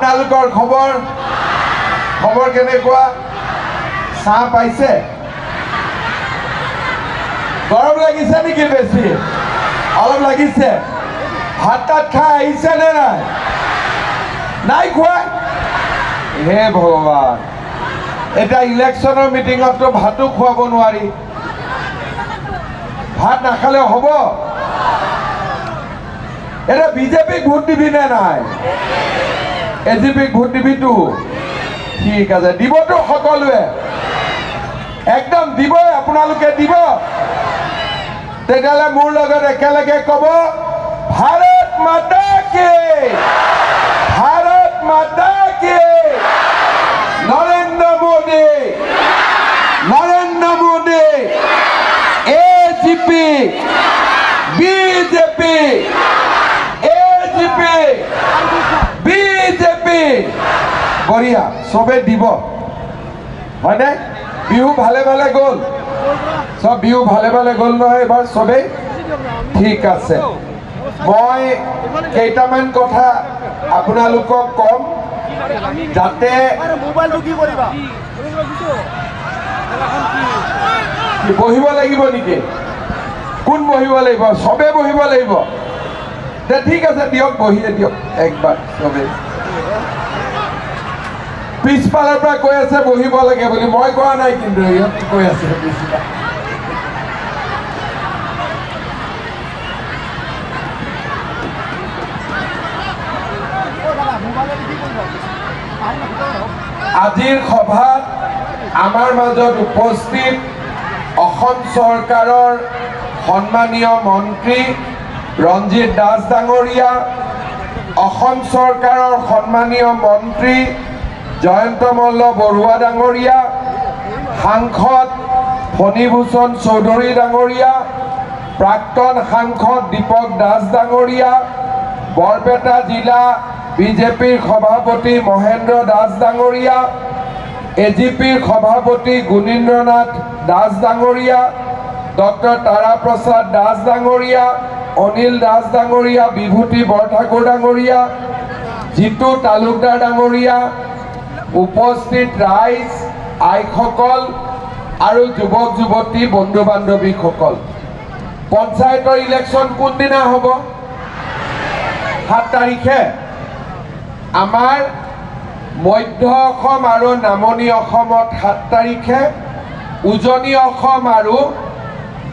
আপোনালোকৰ খবৰ খবৰ কেনেকুৱা চাহ পাইছে গৰম লাগিছে নেকি বেছি অলপ লাগিছে ভাত তাত খাই আহিছে নে নাই নাই খোৱা হে ভগৱান এটা ইলেকশ্যনৰ মিটিঙততো ভাতো খুৱাব নোৱাৰি ভাত নাখালে হ'ব এটা বিজেপিক ভোট দিবি নে নাই এজিপিক ভোট দিবিতো ঠিক আছে দিবতো সকলোৱে একদম দিব আপোনালোকে দিব তেতিয়াহ'লে মোৰ লগত একেলগে ক'ব ভাৰত মাতা কি নৰেন্দ্ৰ মোদী এজিপি বিজেপি বঢ়িয়া চবে দিব হয়নে বিহু ভালে ভালে গ'ল সব বিহু ভালে ভালে গ'ল নহয় এবাৰ চবেই ঠিক আছে মই কেইটামান কথা আপোনালোকক কম যাতে বহিব লাগিব নেকি কোন বহিব লাগিব চবে বহিব লাগিব তে ঠিক আছে দিয়ক বহিয়ে দিয়ক একবাৰ চবে পিছফালৰ পৰা কৈ আছে বহিব লাগে বুলি মই কোৱা নাই কিন্তু ইয়াত কৈ আছে পিছফাল আজিৰ সভাত আমাৰ মাজত উপস্থিত অসম চৰকাৰৰ সন্মানীয় মন্ত্ৰী ৰঞ্জিত দাস ডাঙৰীয়া অসম চৰকাৰৰ সন্মানীয় মন্ত্ৰী জয়ন্ত মল্ল বৰুৱা ডাঙৰীয়া সাংসদ ফণীভূষণ চৌধুৰী ডাঙৰীয়া প্ৰাক্তন সাংসদ দীপক দাস ডাঙৰীয়া বৰপেটা জিলা বিজেপিৰ সভাপতি মহেন্দ্ৰ দাস ডাঙৰীয়া এজিপিৰ সভাপতি গুণীন্দ্ৰনাথ দাস ডাঙৰীয়া ডক্টৰ তাৰা প্ৰসাদ দাস ডাঙৰীয়া অনিল দাস ডাঙৰীয়া বিভূতি বৰঠাকুৰ ডাঙৰীয়া জিতু তালুকদাৰ ডাঙৰীয়া উপস্থিত ৰাইজ আইসকল আৰু যুৱক যুৱতী বন্ধু বান্ধৱীসকল পঞ্চায়তৰ ইলেকশ্যন কোনদিনা হ'ব 7 তাৰিখে আমাৰ মধ্য অসম আৰু নামনি অসমত 7 তাৰিখে উজনি অসম আৰু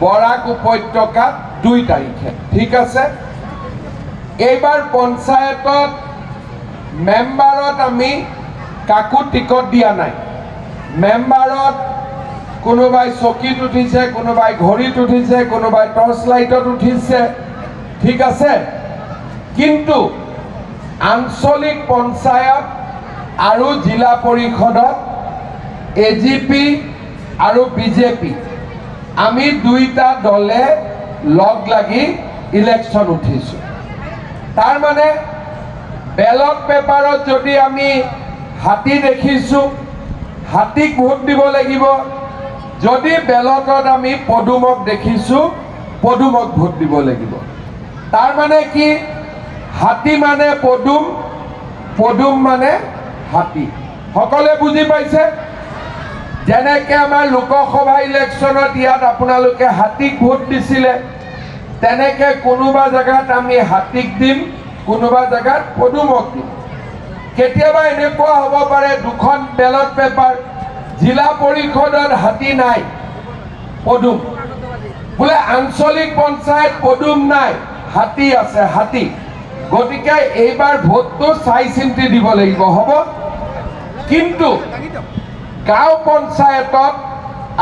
বৰাক উপত্যকাত 2 তাৰিখে ঠিক আছে এইবাৰ পঞ্চায়তত মেম্বাৰত আমি কাকো টিকট দিয়া নাই মেম্বাৰত কোনোবাই চকীত উঠিছে কোনোবাই ঘড়ীত উঠিছে কোনোবাই টৰ্চ লাইটত উঠিছে ঠিক আছে কিন্তু আঞ্চলিক পঞ্চায়ত আৰু জিলা পৰিষদত এজিপি আৰু বিজেপি আমি দুইটা দলে লগ লাগি ইলেকশ্যন উঠিছো তাৰ মানে বেলট পেপাৰত যদি আমি হাতী দেখিছো হাতীক ভোট দিব লাগিব যদি বেলটত আমি পদুমক দেখিছো পদুমক ভোট দিব লাগিব তাৰ মানে কি হাতী মানে পদুম পদুম মানে হাতী সকলে বুজি পাইছে যেনেকৈ আমাৰ লোকসভা ইলেকশ্যনত ইয়াত আপোনালোকে হাতীক ভোট দিছিলে তেনেকৈ কোনোবা জায়গাত আমি হাতীক দিম কোনোবা জায়গাত পদুমক দিম কেতিয়াবা এনেকুৱা হ'ব পাৰে দুখন বেলট পেপাৰ জিলা পৰিষদত হাতী নাই পদুম বোলে আঞ্চলিক পঞ্চায়ত পদুম নাই হাতী আছে হাতী গতিকে এইবাৰ ভোটটো চাই চিন্তি দিব লাগিব হ'ব কিন্তু গাঁও পঞ্চায়তত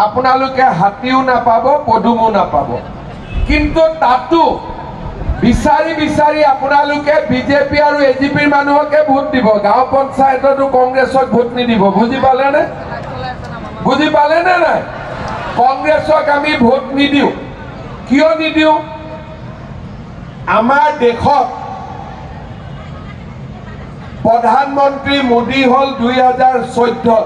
আপোনালোকে হাতীও নাপাব পদুমো নাপাব কিন্তু তাতো বিচাৰি বিচাৰি আপোনালোকে বিজেপি আৰু এজিপিৰ মানুহকে ভোট দিব গাঁও পঞ্চায়ততো কংগ্ৰেছক ভোট নিদিব বুজি পালেনে নাই কংগ্ৰেছক আমি ভোট নিদিওঁ কিয় নিদিওঁ আমাৰ দেশত প্ৰধানমন্ত্ৰী মোদী হল 2014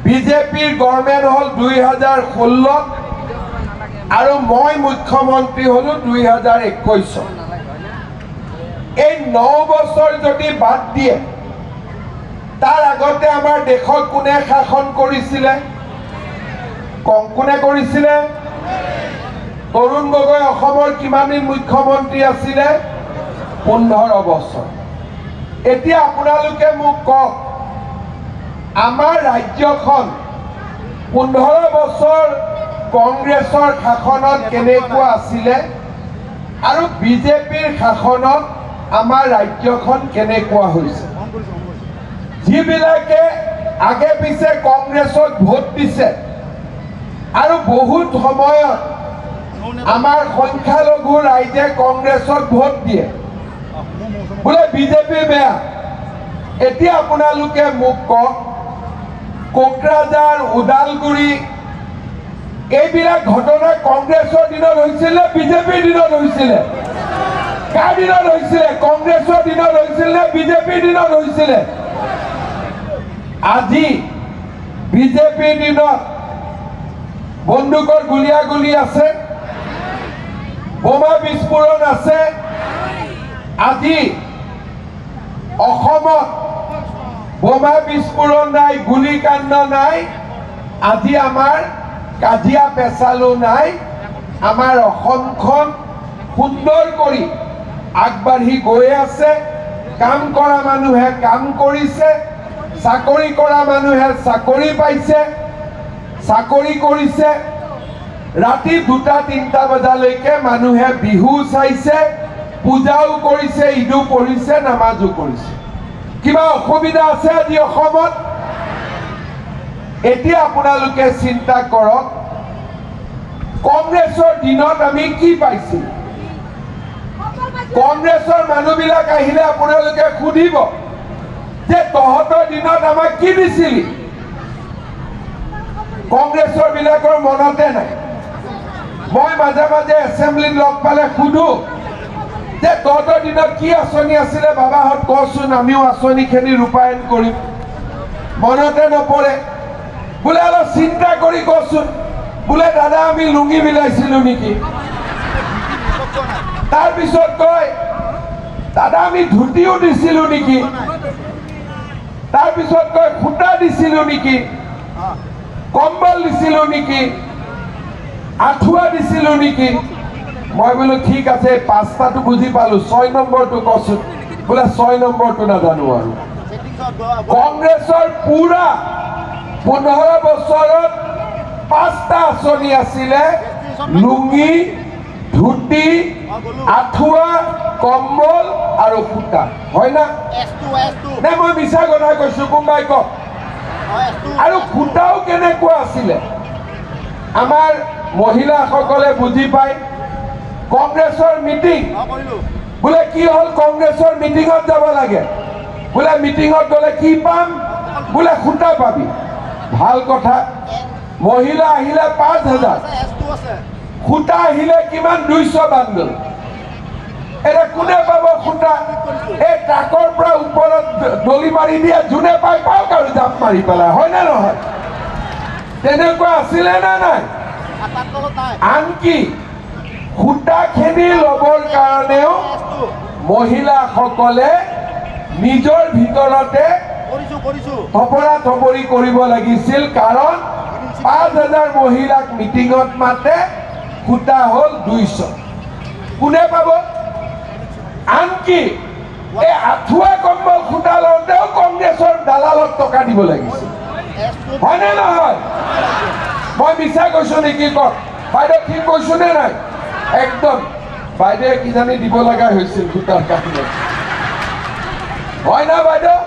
বিজেপিৰ গভৰ্ণমেণ্ট হল 2016 আৰু মই মুখ্যমন্ত্ৰী হলো 2021 এই 9 বছৰ যদি বাদ দিয়ে তাৰ আগতে আমাৰ দেশত কোনে শাসন কৰিছিলে? কোনে কৰিছিলে? তৰুণ গগৈ অসমৰ কিমান দিন মুখ্যমন্ত্ৰী আছিলে? 15 বছৰ। এতিয়া আপোনালোকে মোক কওক, আমাৰ ৰাজ্যখন 15 বছৰ কংগ্ৰেছৰ শাসনত কেনেকুৱা আছিলে আৰু বিজেপিৰ শাসনত আমাৰ ৰাজ্যখন কেনেকুৱা হৈছে? যিবিলাকে আগে পিছে কংগ্ৰেছক ভোট দিছে আৰু বহুত সময়ত আমাৰ সংখ্যালঘু ৰাইজে কংগ্ৰেছক ভোট দিয়ে, বোলে বিজেপি বেয়া। এতিয়া আপোনালোকে মোক কওক, কোকৰাঝাৰ, ওদালগুৰি এইবিলাক ঘটনা কংগ্ৰেছৰ দিনত হৈছিল নে বিজেপিৰ দিনত হৈছিলে? কাৰ দিনত হৈছিলে? কংগ্ৰেছৰ দিনত হৈছিল নে বিজেপিৰ দিনত হৈছিলে? আজি বিজেপিৰ দিনত বন্দুকৰ গুলিয়াগুলি আছে, বোমা বিস্ফোৰণ আছে। আজি অসমত বোমা বিস্ফোৰণ নাই, গুলিকাণ্ড নাই। আজি আমাৰ কাজিয়া পেচালো নাই। আমাৰ অসমখন সুন্দৰ কৰি আগবাঢ়ি গৈ আছে। কাম কৰা মানুহে কাম কৰিছে, চাকৰি কৰা মানুহে চাকৰি পাইছে, চাকৰি কৰিছে। ৰাতি 2-3 বজালৈকে মানুহে বিহু চাইছে, পূজাও কৰিছে, ঈদো পঢ়িছে, নামাজো কৰিছে। কিবা অসুবিধা আছে আজি অসমত? এতিয়া আপোনালোকে চিন্তা কৰক, কংগ্ৰেছৰ দিনত আমি কি পাইছিল? কংগ্ৰেছৰ মানুহবিলাক আহিলে আপোনালোকে সুধিব যে তহঁতৰ দিনত আমাক কি দিছিলি? কংগ্ৰেছৰ বিলাকৰ মনতে নাই। মই মাজে মাজে এছেম্বলিত লগ পালে সুধো যে তহঁতৰ দিনত কি আঁচনি আছিলে বাবাহঁত, কচোন, আমিও আঁচনিখিনি ৰূপায়ণ কৰিম। মনতে নপৰে। বোলে অলপ চিন্তা কৰি কচোন। বোলে দাদা আমি লুঙি বিলাইছিলো নেকি? তাৰপিছত কয় দাদা আমি ধুতিও দিছিলো নেকি? তাৰপিছত কয় সূতা দিছিলো নেকি? কম্বল দিছিলো নেকি? আঁঠুৱা দিছিলো নেকি? মই বোলো ঠিক আছে, 5টাটো বুজি পালো, 6 নম্বৰটো কচোন। বোলে 6 নম্বৰটো নাজানো আৰু। কংগ্ৰেছৰ পুৰা 15 বছৰত 5টা আঁচনি আছিলে: লুঙি, ধুতি, আঁঠুৱা, কম্বল আৰু সূতা। হয় না? নে মই মিছা কথা কৈছো? কোনোবাই কওক। আৰু সূতাও কেনেকুৱা আছিলে? আমাৰ মহিলাসকলে বুজি পায়। কংগ্ৰেছৰ মিটিং, বোলে কি হ'ল? কংগ্ৰেছৰ মিটিঙত যাব লাগে। বোলে মিটিঙত গ'লে কি পাম? বোলে সূতা পাবি। ভাল কথা। মহিলা আহিলে 5000, সূতা আহিলে কিমান? 200 বান্দল। এটা কোনে পাব সূতা? এই ট্ৰাকৰ পৰা ওপৰত দলি মাৰি দিয়ে, যোনে পাই পাওক আৰু জাপ মাৰি পেলাই। হয় নে নহয়? তেনেকুৱা আছিলে নে নাই? আনকি সূতাখিনি ল'বৰ কাৰণেও মহিলাসকলে নিজৰ ভিতৰতে থপৰা থপৰি কৰিব লাগিছিল, কাৰণ 5000 মহিলাক মিটিঙত মাতে, সূতা হ'ল 200। কোনে পাব? আনকি এই আঁঠুৱা, কম্বল, সূতা লওঁতেও কংগ্ৰেছৰ দালালত টকা দিব লাগিছিল। হয়নে নহয়? মই মিছা কৈছো নেকি? কওক বাইদেউ, ঠিক কৈছো নে নাই? একদম। বাইদেৱে কিজানি দিব লগা হৈছিল সূতাৰ কাৰণে। হয় না বাইদেউ?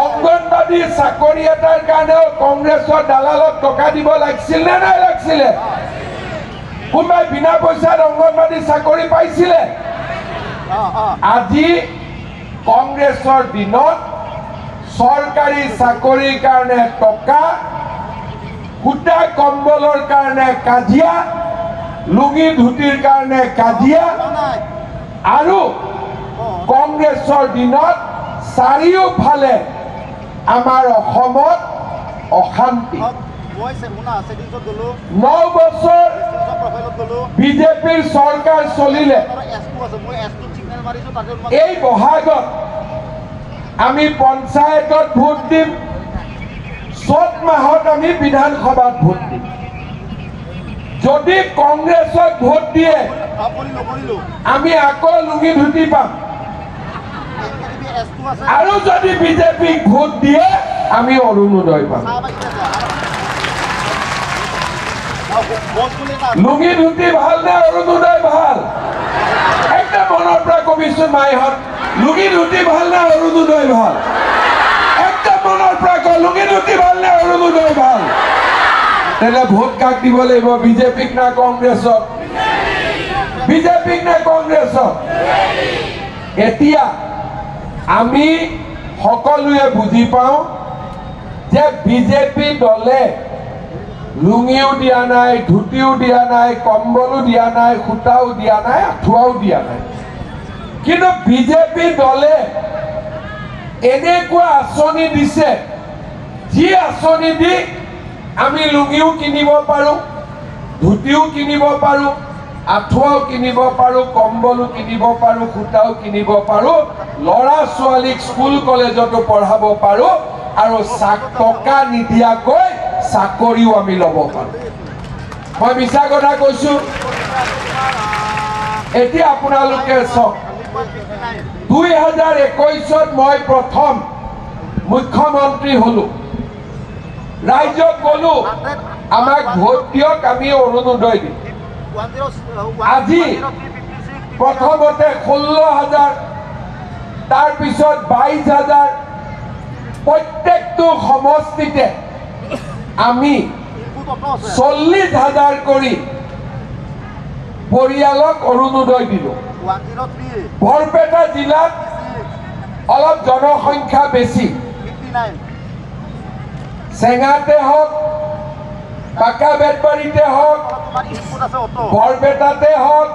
অংগনবাদী চাকৰি এটাৰ কাৰণেও কংগ্ৰেছৰ দালালত টকা দিব লাগিছিল নে নাই লাগিছিলে? কোনোবাই বিনা পইচাত অংগনবাদী চাকৰি পাইছিলে? আজি কংগ্ৰেছৰ দিনত চৰকাৰী চাকৰিৰ কাৰণে টকা, সূতা কম্বলৰ কাৰণে কাজিয়া, লুঙি ধুতিৰ কাৰণে কাজিয়া, আৰু কংগ্ৰেছৰ দিনত চাৰিওফালে আমাৰ অসমত অশান্তি। 9 বছৰ বিজেপিৰ চৰকাৰ চলিলে। এই বহাগত আমি পঞ্চায়তত ভোট দিম, চ'ত মাহত আমি বিধানসভাত ভোট দিম। যদি কংগ্ৰেছক ভোট দিয়ে আমি আকৌ লুঙি ধুতি পাম, আৰু যদি বিজেপিক ভোট দিয়ে আমি অৰুণোদয় পাম। লুঙি ধুতি ভাল নে অৰুণোদয় ভাল? একদম মনৰ পৰা কবিচোন মাইহঁত, লুঙি ধুতি ভাল নে অৰুণোদয় ভাল? একদম মনৰ পৰা ক, লুঙি ধুতি ভাল নে অৰুণোদয় ভাল? তেনে ভোট কাক দিব লাগিব, বিজেপিক না কংগ্ৰেছক? বিজেপিক নে কংগ্ৰেছক? এতিয়া আমি সকলোৱে বুজি পাওঁ যে বিজেপি দলে লুঙিও দিয়া নাই, ধুতিও দিয়া নাই, কম্বলো দিয়া নাই, সূতাও দিয়া নাই, আঁঠুৱাও দিয়া নাই। কিন্তু বিজেপি দলে এনেকুৱা আঁচনি দিছে, যি আঁচনি দি আমি লুঙিও কিনিব পাৰোঁ, ধুতিও কিনিব পাৰোঁ, আঁঠুৱাও কিনিব পাৰোঁ, কম্বলো কিনিব পাৰোঁ, সূতাও কিনিব পাৰোঁ, ল'ৰা ছোৱালীক স্কুল কলেজতো পঢ়াব পাৰোঁ, আৰু টকা নিদিয়াকৈ চাকৰিও আমি ল'ব পাৰোঁ। মই মিছা কথা কৈছোঁ? এতিয়া আপোনালোকে চাওক, 2021ত মই প্ৰথম মুখ্যমন্ত্ৰী হ'লোঁ, ৰাইজক ক'লো আমাক ভোট দিয়ক, আমি অৰুণোদয় দিম। আজি প্ৰথমতে 16,000, তাৰপিছত 22,000, প্ৰত্যেকটো সমষ্টিতে আমি 40,000 কৰি পৰিয়ালক অৰুণোদয় দিলোঁ। বৰপেটা জিলাত অলপ জনসংখ্যা বেছি, চেঙাতে হওক, বাঁকা বেতবাৰীতে হওক, বৰপেটাতে হওক,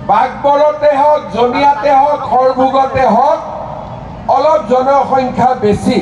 বাঘবৰতে হওক, জনিয়াতে হওক, সৰভোগতে হওক, অলপ জনসংখ্যা বেছি।